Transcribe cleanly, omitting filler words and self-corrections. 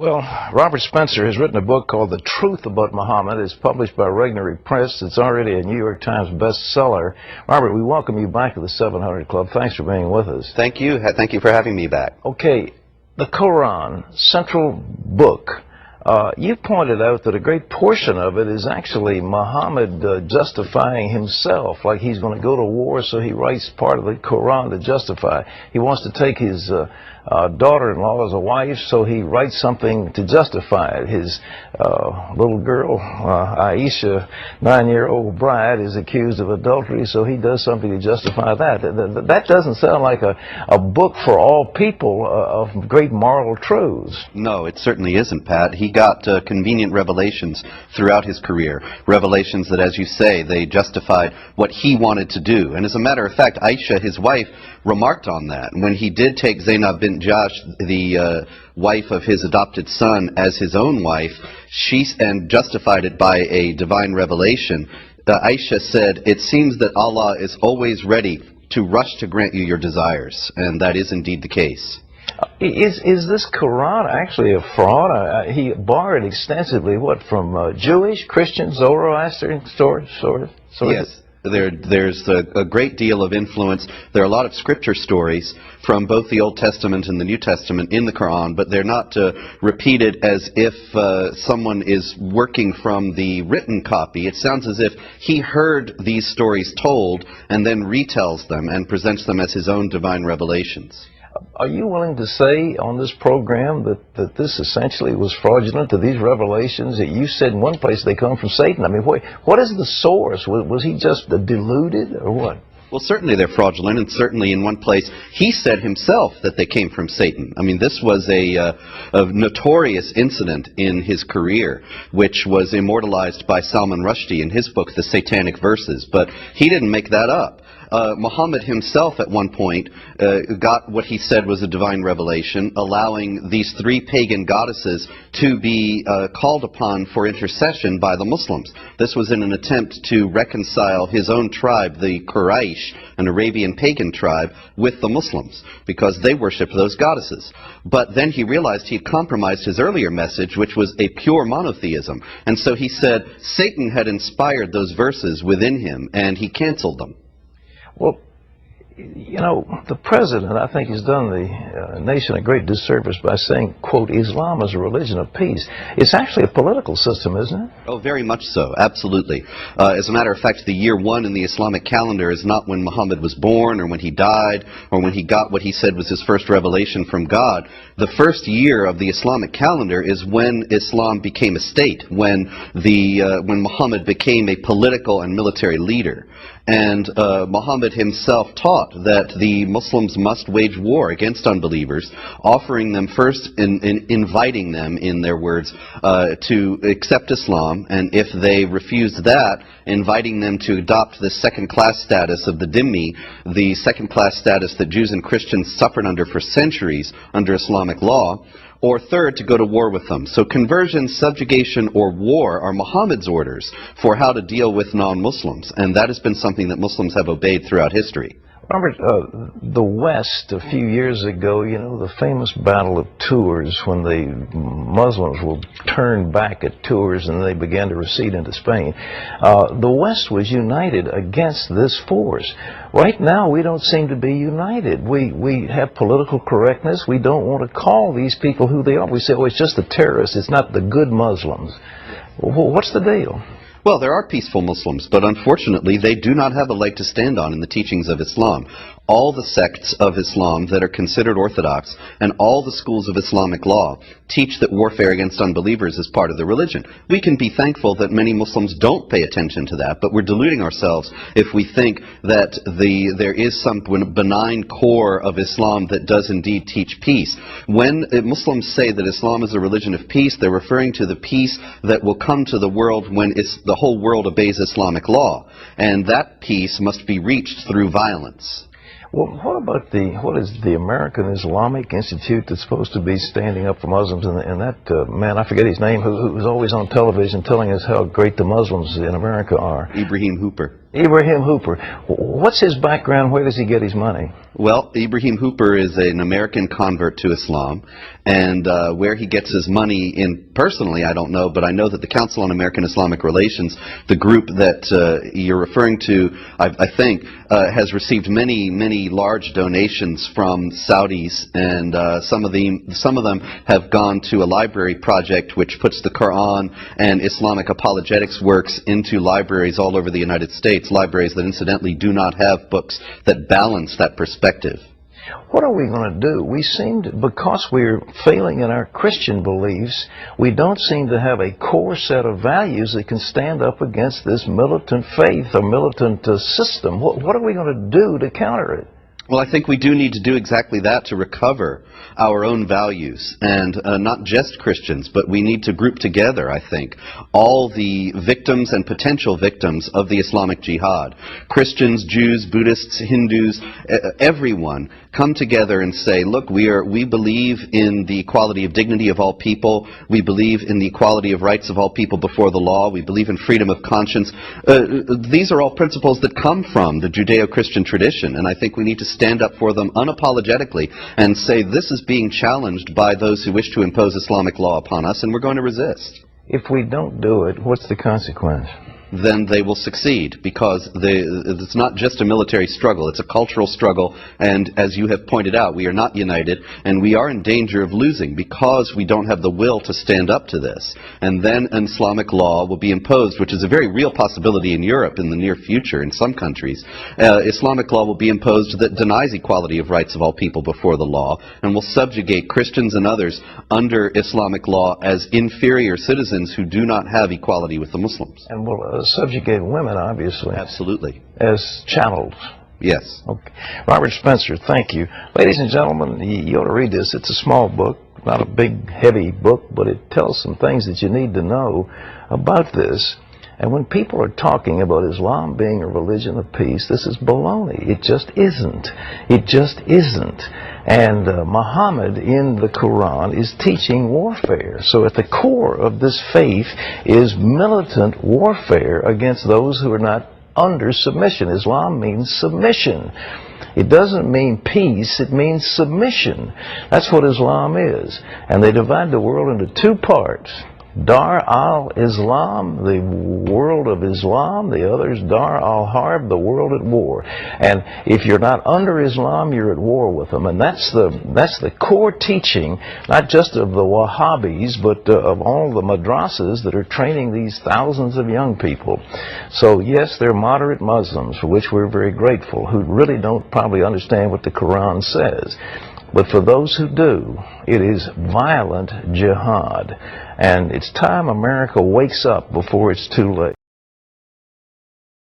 Well, Robert Spencer has written a book called The Truth About Muhammad. It's published by Regnery Press. It's already a New York Times bestseller. Robert, we welcome you back to the 700 Club. Thanks for being with us. Thank you. Thank you for having me back. Okay, the Koran, central book. You've pointed out that a great portion of it is actually Muhammad justifying himself, like he's going to go to war, so he writes part of the Koran to justify. He wants to take his daughter-in-law as a wife, so he writes something to justify it. His little girl, Aisha, 9-year-old bride, is accused of adultery, so he does something to justify that. That doesn't sound like a book for all people of great moral truths. No, it certainly isn't, Pat. He got convenient revelations throughout his career. Revelations that, as you say, they justified what he wanted to do. And as a matter of fact, Aisha, his wife, remarked on that. When he did take Zainab bint Jahsh, the wife of his adopted son, as his own wife, and justified it by a divine revelation, Aisha said, "It seems that Allah is always ready to rush to grant you your desires." And that is indeed the case. Is this Quran actually a fraud? He borrowed extensively, what, from Jewish, Christian, Zoroastrian stories? Yes. There's a great deal of influence. There are a lot of scripture stories from both the Old Testament and the New Testament in the Quran, but they're not repeated as if someone is working from the written copy. It sounds as if he heard these stories told and then retells them and presents them as his own divine revelations. Are you willing to say on this program that this essentially was fraudulent, that these revelations that you said in one place they come from Satan? I mean, what is the source? Was he just deluded or what? Well, certainly they're fraudulent, and certainly in one place he said himself that they came from Satan. I mean, this was a notorious incident in his career, which was immortalized by Salman Rushdie in his book, The Satanic Verses. But he didn't make that up. Muhammad himself at one point got what he said was a divine revelation, allowing these three pagan goddesses to be called upon for intercession by the Muslims. This was in an attempt to reconcile his own tribe, the Quraysh, an Arabian pagan tribe, with the Muslims, because they worshipped those goddesses. But then he realized he had compromised his earlier message, which was a pure monotheism. And so he said Satan had inspired those verses within him, and he canceled them. Well, you know, the president, I think, has done the nation a great disservice by saying, quote, Islam is a religion of peace. It's actually a political system, isn't it? Oh, very much so, absolutely. As a matter of fact, the year 1 in the Islamic calendar is not when Muhammad was born or when he died or when he got what he said was his first revelation from God. The first year of the Islamic calendar is when Islam became a state, when Muhammad became a political and military leader. And Muhammad himself taught that the Muslims must wage war against unbelievers, offering them first, inviting them, in their words, to accept Islam, and if they refused that, inviting them to adopt the second-class status of the dhimmi, the second-class status that Jews and Christians suffered under for centuries under Islamic law, or third, to go to war with them. So conversion, subjugation, or war are Muhammad's orders for how to deal with non-Muslims, and that has been something that Muslims have obeyed throughout history. Robert, the West, a few years ago, you know, the famous Battle of Tours, when the Muslims were turned back at Tours and they began to recede into Spain, the West was united against this force. Right now, we don't seem to be united. We have political correctness. We don't want to call these people who they are. We say, oh, it's just the terrorists. It's not the good Muslims. Well, what's the deal? Well, there are peaceful Muslims, but unfortunately they do not have a leg to stand on in the teachings of Islam. All the sects of Islam that are considered orthodox and all the schools of Islamic law teach that warfare against unbelievers is part of the religion. We can be thankful that many Muslims don't pay attention to that, but we're deluding ourselves if we think that there is some benign core of Islam that does indeed teach peace. When Muslims say that Islam is a religion of peace, they're referring to the peace that will come to the world when the whole world obeys Islamic law, and that peace must be reached through violence. Well, what is the American Islamic Institute that's supposed to be standing up for Muslims, and that man, I forget his name, who's always on television telling us how great the Muslims in America are? Ibrahim Hooper. Ibrahim Hooper. What's his background? Where does he get his money? Well, Ibrahim Hooper is an American convert to Islam, and where he gets his money in personally, I don't know, but I know that the Council on American Islamic Relations, the group that you're referring to, I think, has received many large donations from Saudis, and some of them have gone to a library project which puts the Koran and Islamic apologetics works into libraries all over the United States, libraries that incidentally do not have books that balance that perspective. What are we going to do? We seem to, because we're failing in our Christian beliefs, we don't seem to have a core set of values that can stand up against this militant faith or militant system. What are we going to do to counter it? Well, I think we do need to do exactly that, to recover our own values, and not just Christians, but we need to group together, I think, all the victims and potential victims of the Islamic Jihad. Christians, Jews, Buddhists, Hindus, everyone come together and say, look, we believe in the equality of dignity of all people, we believe in the equality of rights of all people before the law, we believe in freedom of conscience. These are all principles that come from the Judeo-Christian tradition, and I think we need to stand up for them unapologetically and say this is being challenged by those who wish to impose Islamic law upon us, and we're going to resist. If we don't do it, what's the consequence? Then they will succeed, because it's not just a military struggle, it's a cultural struggle, and as you have pointed out, we are not united, and we are in danger of losing because we don't have the will to stand up to this. And then Islamic law will be imposed, which is a very real possibility in Europe in the near future in some countries. Islamic law will be imposed that denies equality of rights of all people before the law, and will subjugate Christians and others under Islamic law as inferior citizens who do not have equality with the Muslims. And will subjugate women, obviously. Absolutely. As chattels. Yes. Okay. Robert Spencer, thank you. Ladies and gentlemen, you ought to read this. It's a small book, not a big, heavy book, but it tells some things that you need to know about this. And when people are talking about Islam being a religion of peace, this is baloney. It just isn't. It just isn't. And Muhammad in the Quran is teaching warfare. So at the core of this faith is militant warfare against those who are not under submission. Islam means submission. It doesn't mean peace, it means submission. That's what Islam is. And they divide the world into two parts. Dar al-Islam, the world of Islam, the other is Dar al-Harb, the world at war. And if you're not under Islam, you're at war with them. And that's the core teaching, not just of the Wahhabis, but of all the madrasas that are training these thousands of young people. So yes, they're moderate Muslims, for which we're very grateful, who really don't probably understand what the Quran says. But for those who do, it is violent jihad. And it's time America wakes up before it's too late.